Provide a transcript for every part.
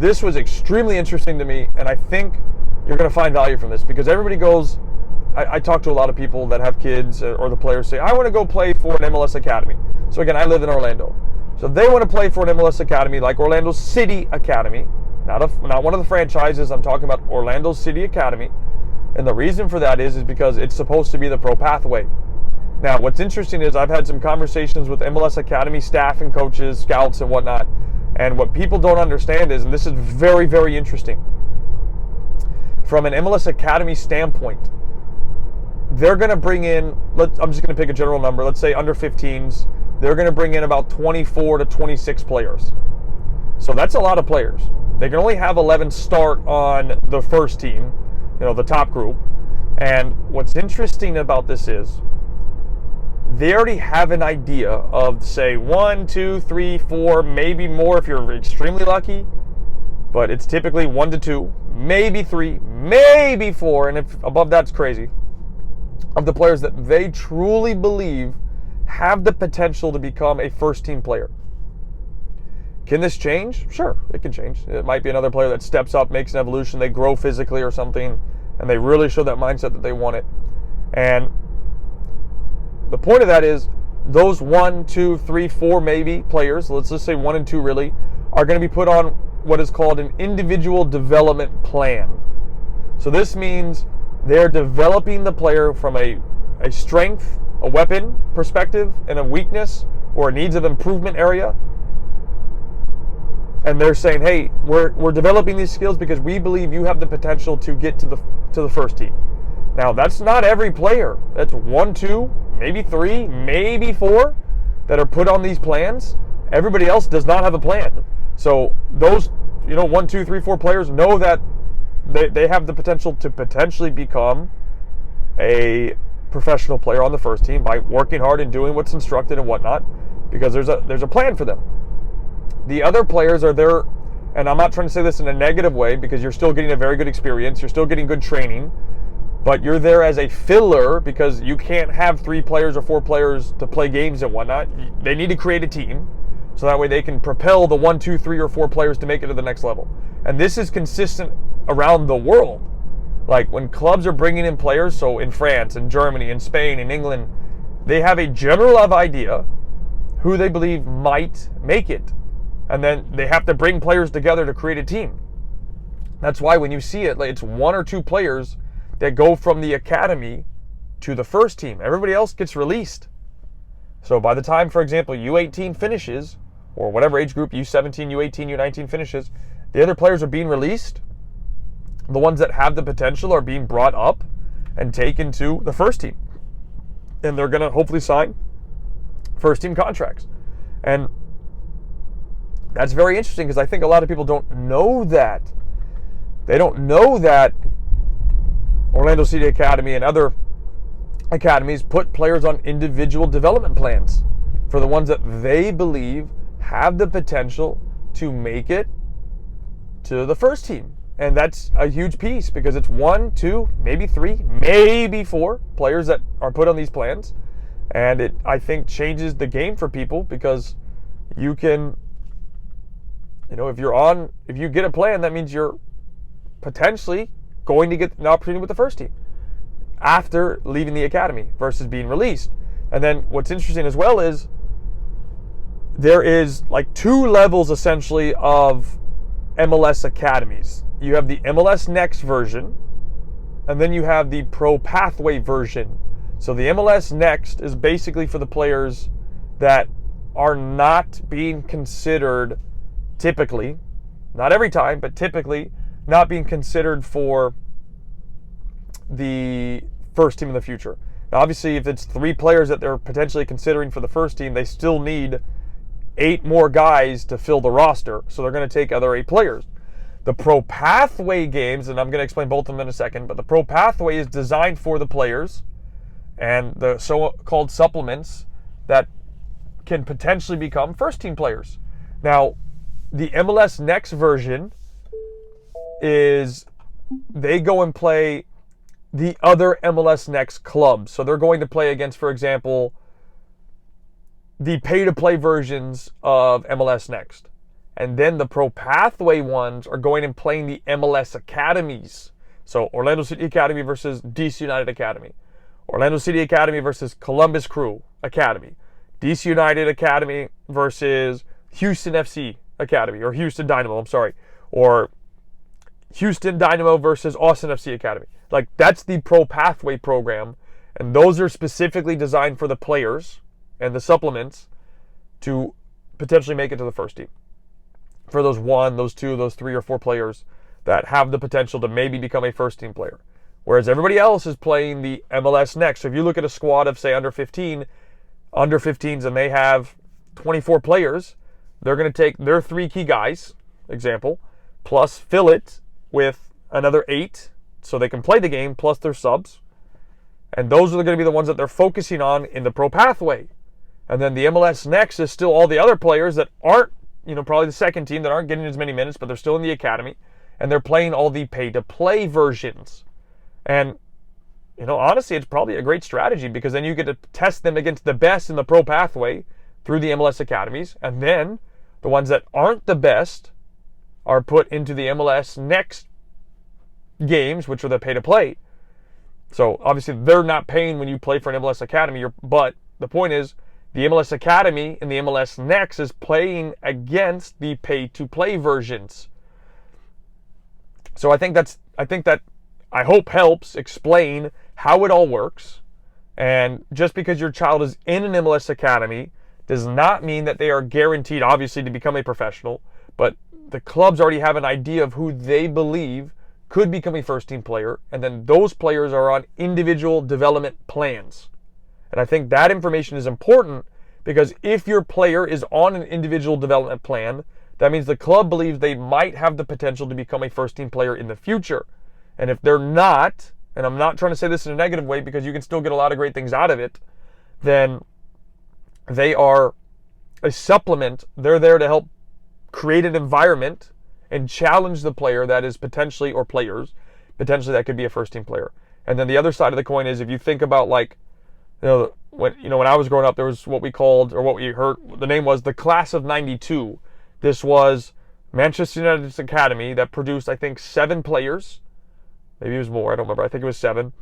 This was extremely interesting to me, and I think you're going to find value from this because everybody goes, I talk to a lot of people that have kids or the players say, I want to go play for an MLS Academy. So again, I live in Orlando. So if they want to play for an MLS Academy like Orlando City Academy, not one of the franchises, I'm talking about Orlando City Academy. And the reason for that is because it's supposed to be the pro pathway. Now, what's interesting is I've had some conversations with MLS Academy staff and coaches, scouts and whatnot. And what people don't understand is, and this is very, very interesting, from an MLS Academy standpoint, they're going to bring in, I'm just going to pick a general number, let's say under 15s, they're going to bring in about 24 to 26 players. So that's a lot of players. They can only have 11 start on the first team, the top group. And what's interesting about this is they already have an idea of, say, 1, 2, 3, 4, maybe more if you're extremely lucky. But it's typically 1 to 2, maybe 3, maybe 4, and if above that's crazy, of the players that they truly believe have the potential to become a first-team player. Can this change? Sure, it can change. It might be another player that steps up, makes an evolution, they grow physically or something, and they really show that mindset that they want it. And the point of that is those 1, 2, 3, 4 maybe players, let's just say 1 and 2 really, are going to be put on what is called an individual development plan. So this means they're developing the player from a strength, a weapon perspective, and a weakness or a needs of improvement area. And they're saying, hey, we're developing these skills because we believe you have the potential to get to the first team. Now, that's not every player. That's 1, 2, maybe 3, maybe 4 that are put on these plans. Everybody else does not have a plan. So those, 1, 2, 3, 4 players know that they have the potential to potentially become a professional player on the first team by working hard and doing what's instructed and whatnot, because there's a plan for them. The other players are there, and I'm not trying to say this in a negative way because you're still getting a very good experience, you're still getting good training, but you're there as a filler because you can't have 3 players or 4 players to play games and whatnot. They need to create a team so that way they can propel the 1, 2, 3, or 4 players to make it to the next level. And this is consistent around the world. Like when clubs are bringing in players, so in France, in Germany, in Spain, in England, they have a general idea who they believe might make it. And then they have to bring players together to create a team. That's why when you see it, it's 1 or 2 players that go from the academy to the first team. Everybody else gets released. So by the time, for example, U18 finishes, or whatever age group, U17, U18, U19 finishes, the other players are being released. The ones that have the potential are being brought up and taken to the first team. And they're going to hopefully sign first team contracts. And that's very interesting because I think a lot of people don't know that. They don't know that Orlando City Academy and other academies put players on individual development plans for the ones that they believe have the potential to make it to the first team. And that's a huge piece because it's 1, 2, maybe 3, maybe 4 players that are put on these plans. And it, I think, changes the game for people because you can, if you get a plan, that means you're potentially going to get an opportunity with the first team after leaving the academy versus being released. And then what's interesting as well is there is like 2 levels essentially of MLS Academies. You have the MLS Next version, and then you have the Pro Pathway version. So the MLS Next is basically for the players that are not being considered typically, not every time, but typically not being considered for the first team in the future. Now, obviously, if it's 3 players that they're potentially considering for the first team, they still need 8 more guys to fill the roster. So they're going to take other 8 players. The Pro Pathway games, and I'm going to explain both of them in a second, but the Pro Pathway is designed for the players and the so-called supplements that can potentially become first-team players. Now, the MLS Next version is they go and play the other MLS Next clubs. So they're going to play against, for example, the pay-to-play versions of MLS Next. And then the Pro Pathway ones are going and playing the MLS Academies. So Orlando City Academy versus DC United Academy. Orlando City Academy versus Columbus Crew Academy. DC United Academy versus Houston FC Academy, or Houston Dynamo, I'm sorry. Or Houston Dynamo versus Austin FC Academy. Like, that's the Pro Pathway program. And those are specifically designed for the players and the supplements to potentially make it to the first team. For those 1, those 2, those 3 or 4 players that have the potential to maybe become a first team player. Whereas everybody else is playing the MLS Next. So if you look at a squad of, say, under 15s, and they have 24 players, they're going to take their 3 key guys, example, plus fill it with another 8 so they can play the game, plus their subs. And those are going to be the ones that they're focusing on in the Pro Pathway. And then the MLS Next is still all the other players that aren't, probably the second team, that aren't getting as many minutes, but they're still in the academy. And they're playing all the pay-to-play versions. And, honestly, it's probably a great strategy, because then you get to test them against the best in the Pro Pathway through the MLS Academies. And then the ones that aren't the best are put into the MLS Next games, which are the pay-to-play. So, obviously, they're not paying when you play for an MLS Academy, but the point is, the MLS Academy and the MLS Next is playing against the pay-to-play versions. So I hope helps explain how it all works. And just because your child is in an MLS Academy does not mean that they are guaranteed, obviously, to become a professional. But the clubs already have an idea of who they believe could become a first-team player. And then those players are on individual development plans. And I think that information is important, because if your player is on an individual development plan, that means the club believes they might have the potential to become a first-team player in the future. And if they're not, and I'm not trying to say this in a negative way, because you can still get a lot of great things out of it, then they are a supplement. They're there to help create an environment and challenge the player that is potentially, or players, potentially that could be a first-team player. And then the other side of the coin is, if you think about, like, when I was growing up, there was what we called, or what we heard, the name was the Class of 92. This was Manchester United's academy that produced, I think, 7 players. Maybe it was more, I don't remember. I think it was 7.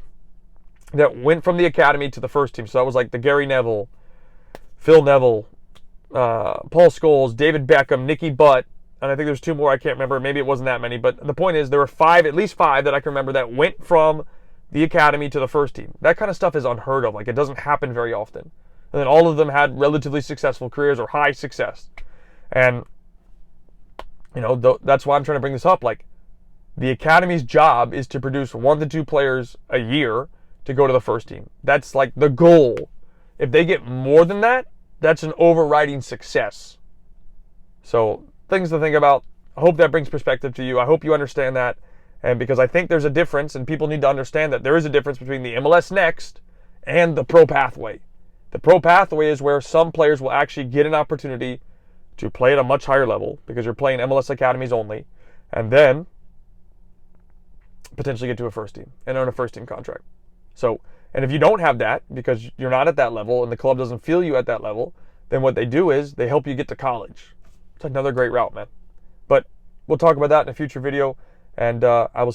That went from the academy to the first team. So that was like the Gary Neville, Phil Neville, Paul Scholes, David Beckham, Nicky Butt, and I think there's 2 more, I can't remember. Maybe it wasn't that many. But the point is, there were at least 5 that I can remember that went from the academy to the first team. That kind of stuff is unheard of. Like, it doesn't happen very often. And then all of them had relatively successful careers, or high success. And, that's why I'm trying to bring this up. Like, the academy's job is to produce 1 to 2 players a year to go to the first team. That's like the goal. If they get more than that, that's an overriding success. So, things to think about. I hope that brings perspective to you. I hope you understand that. And because I think there's a difference, and people need to understand that there is a difference between the MLS Next and the Pro Pathway. The Pro Pathway is where some players will actually get an opportunity to play at a much higher level, because you're playing MLS Academies only, and then potentially get to a first team and earn a first team contract. So, and if you don't have that, because you're not at that level and the club doesn't feel you at that level, then what they do is they help you get to college. It's another great route, man. But we'll talk about that in a future video. And I will